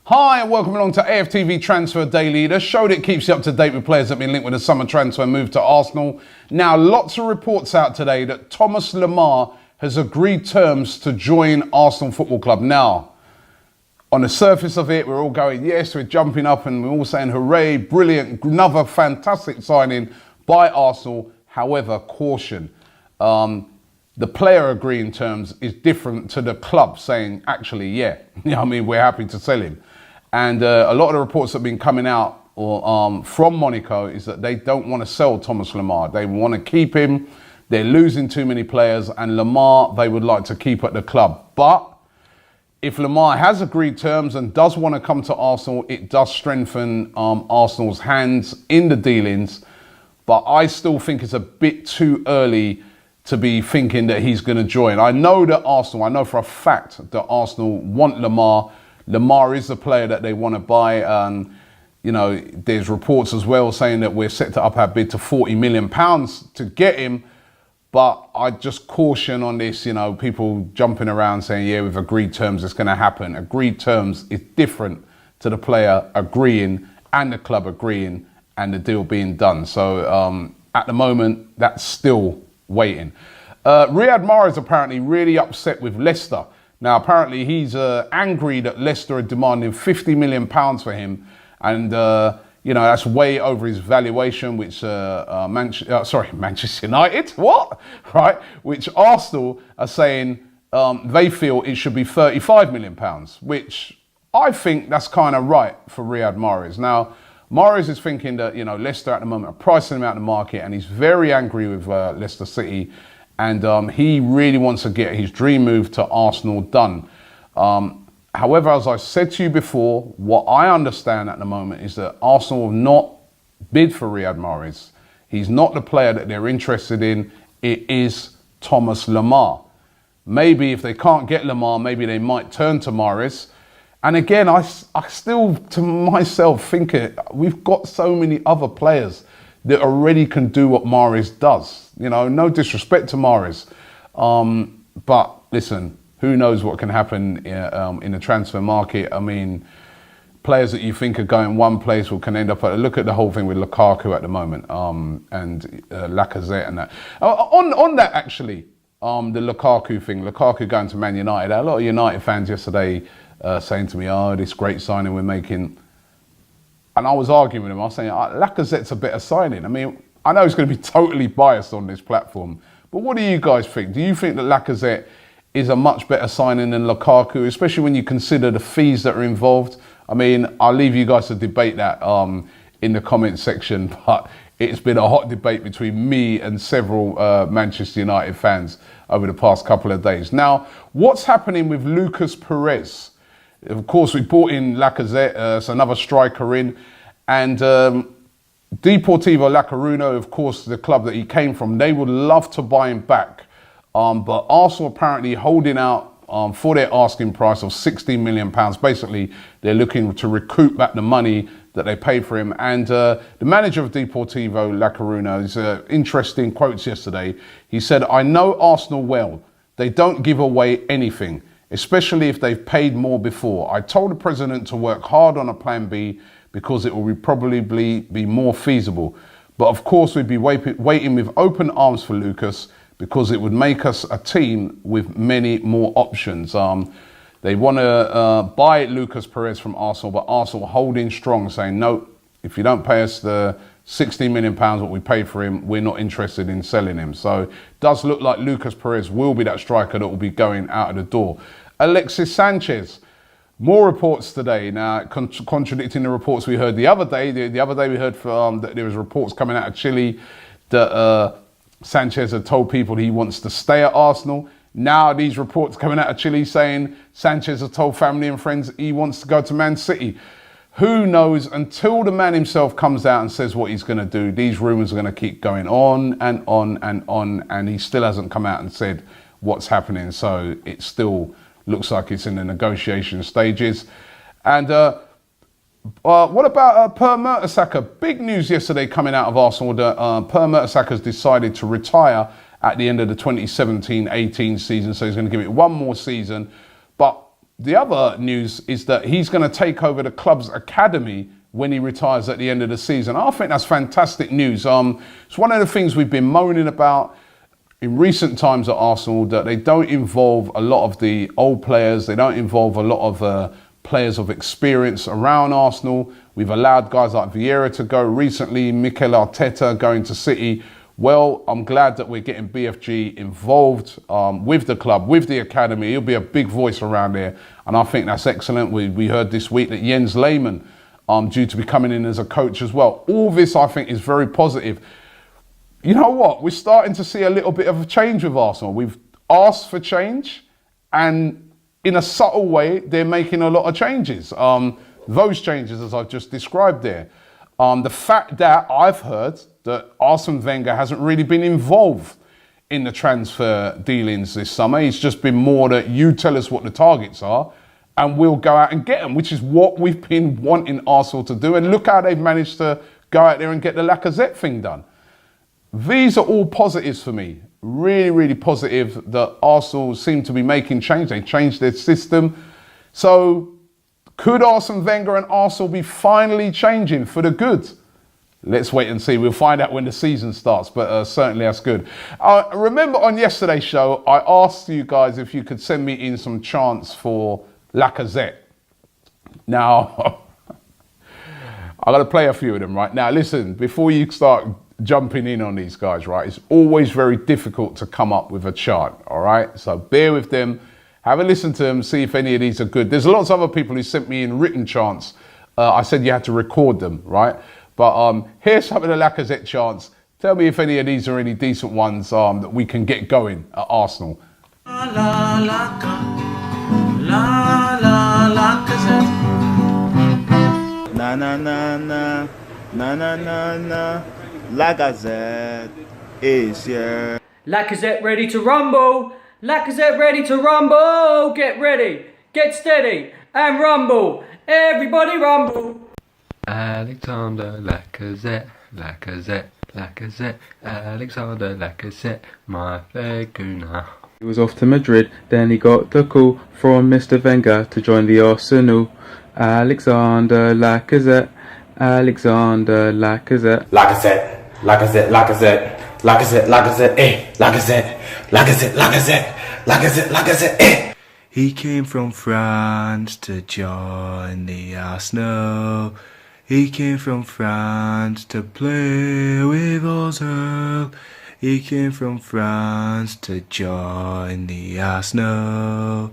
Hi and welcome along to AFTV Transfer Daily, the show that keeps you up to date with players that have been linked with a summer transfer move to Arsenal. Now, lots of reports out today that Thomas Lemar has agreed terms to join Arsenal Football Club. Now, on the surface of it, we're all going, yes, we're jumping up and we're all saying, hooray, brilliant, another fantastic signing by Arsenal. However, caution. The player agreeing terms is different to the club saying, actually, yeah, we're happy to sell him. And a lot of the reports that have been coming out from Monaco is that they don't want to sell Thomas Lemar. They want to keep him. They're losing too many players, and Lemar they would like to keep at the club. But if Lemar has agreed terms and does want to come to Arsenal, it does strengthen Arsenal's hands in the dealings. But I still think it's a bit too early to be thinking that he's going to join. I know for a fact that Arsenal want Lemar. Lemar is the player that they want to buy. There's reports as well saying that we're set to up our bid to £40 million to get him. But I just caution on this, people jumping around saying, yeah, with agreed terms, it's going to happen. Agreed terms is different to the player agreeing and the club agreeing and the deal being done. So at the moment, that's still waiting. Riyad Mahrez apparently really upset with Leicester. Now, apparently he's angry that Leicester are demanding £50 million for him. And, that's way over his valuation, which Manchester United, right? Which Arsenal are saying they feel it should be £35 million, which I think that's kind of right for Riyad Mahrez. Now, Mahrez is thinking that, Leicester at the moment are pricing him out of the market, and he's very angry with Leicester City. And he really wants to get his dream move to Arsenal done. However, as I said to you before, what I understand at the moment is that Arsenal have not bid for Riyad Mahrez. He's not the player that they're interested in. It is Thomas Lemar. Maybe if they can't get Lemar, maybe they might turn to Mahrez. And again, I still, to myself, think we've got so many other players that already can do what Mahrez does. No disrespect to Mahrez. But listen, who knows what can happen in the transfer market. I mean, players that you think are going one place can end up look at the whole thing with Lukaku at the moment and Lacazette and that. On that, actually, the Lukaku thing, Lukaku going to Man United, a lot of United fans yesterday saying to me, oh, this great signing we're making. And I was arguing with him. I was saying, Lacazette's a better signing. I mean, I know it's going to be totally biased on this platform, but what do you guys think? Do you think that Lacazette is a much better signing than Lukaku, especially when you consider the fees that are involved? I mean, I'll leave you guys to debate that in the comment section, but it's been a hot debate between me and several Manchester United fans over the past couple of days. Now, what's happening with Lucas Perez? Of course, we brought in Lacazette, it's another striker in, and Deportivo La Coruña, of course, the club that he came from, they would love to buy him back. But Arsenal apparently holding out for their asking price of £16 million. Basically, they're looking to recoup back the money that they paid for him. And the manager of Deportivo La Coruña is interesting quotes yesterday. He said, I know Arsenal well. They don't give away anything, especially if they've paid more before. I told the president to work hard on a plan B because it will probably be more feasible. But of course, we'd be waiting with open arms for Lucas because it would make us a team with many more options. They want to buy Lucas Perez from Arsenal, but Arsenal holding strong, saying, no, if you don't pay us the £16 million what we paid for him, we're not interested in selling him. So it does look like Lucas Perez will be that striker that will be going out of the door. Alexis Sanchez. More reports today. Now, contradicting the reports we heard the other day. The other day we heard that there was reports coming out of Chile that Sanchez had told people he wants to stay at Arsenal. Now these reports coming out of Chile saying Sanchez has told family and friends he wants to go to Man City. Who knows? Until the man himself comes out and says what he's going to do, these rumours are going to keep going on and on and on, and he still hasn't come out and said what's happening. So it still looks like it's in the negotiation stages. And what about Per Mertesacker? Big news yesterday coming out of Arsenal that Per Mertesacker has decided to retire at the end of the 2017-18 season. So he's going to give it one more season. But the other news is that he's going to take over the club's academy when he retires at the end of the season. I think that's fantastic news. It's one of the things we've been moaning about in recent times at Arsenal, that they don't involve a lot of the old players. They don't involve a lot of players of experience around Arsenal. We've allowed guys like Vieira to go recently, Mikel Arteta going to City. Well, I'm glad that we're getting BFG involved with the club, with the academy. He'll be a big voice around there, and I think that's excellent. We heard this week that Jens Lehmann due to be coming in as a coach as well. All this, I think, is very positive. You know what? We're starting to see a little bit of a change with Arsenal. We've asked for change, and in a subtle way, they're making a lot of changes. Those changes, as I've just described there. The fact that I've heard that Arsene Wenger hasn't really been involved in the transfer dealings this summer. He's just been more that you tell us what the targets are and we'll go out and get them, which is what we've been wanting Arsenal to do. And look how they've managed to go out there and get the Lacazette thing done. These are all positives for me. Really, really positive that Arsenal seem to be making change. They changed their system. So could Arsene Wenger and Arsenal be finally changing for the good? Let's wait and see. We'll find out when the season starts, but certainly that's good. Remember on yesterday's show, I asked you guys if you could send me in some chants for Lacazette. Now, I'm going to play a few of them right now. Listen, before you start jumping in on these guys, right, it's always very difficult to come up with a chant, all right? So bear with them. Have a listen to them, see if any of these are good. There's lots of other people who sent me in written chants. I said you had to record them, right? But here's some of the Lacazette chants. Tell me if any of these are any decent ones that we can get going at Arsenal. La la la la la Lacazette. Na na na na na na na na. Lacazette is here. Lacazette ready to rumble. Lacazette ready to rumble. Get ready, get steady, and rumble. Everybody rumble. Alexander Lacazette, Lacazette, Lacazette, Alexander Lacazette, my Feguna. He was off to Madrid, then he got the call from Mr. Wenger to join the Arsenal. Alexander Lacazette, Alexander Lacazette. Lacazette, Lacazette, Lacazette, Lacazette, Lacazette, eh, Lacazette, Lacazette, Lacazette, Lacazette, Lacazette, eh. He came from France to join the Arsenal. He came from France to play with Ozil. He came from France to join the Arsenal.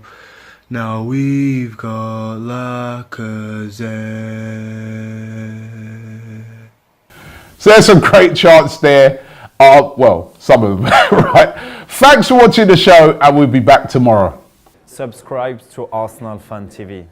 Now we've got Lacazette. So there's some great chants there. Well, some of them, right? Thanks for watching the show, and we'll be back tomorrow. Subscribe to Arsenal Fan TV.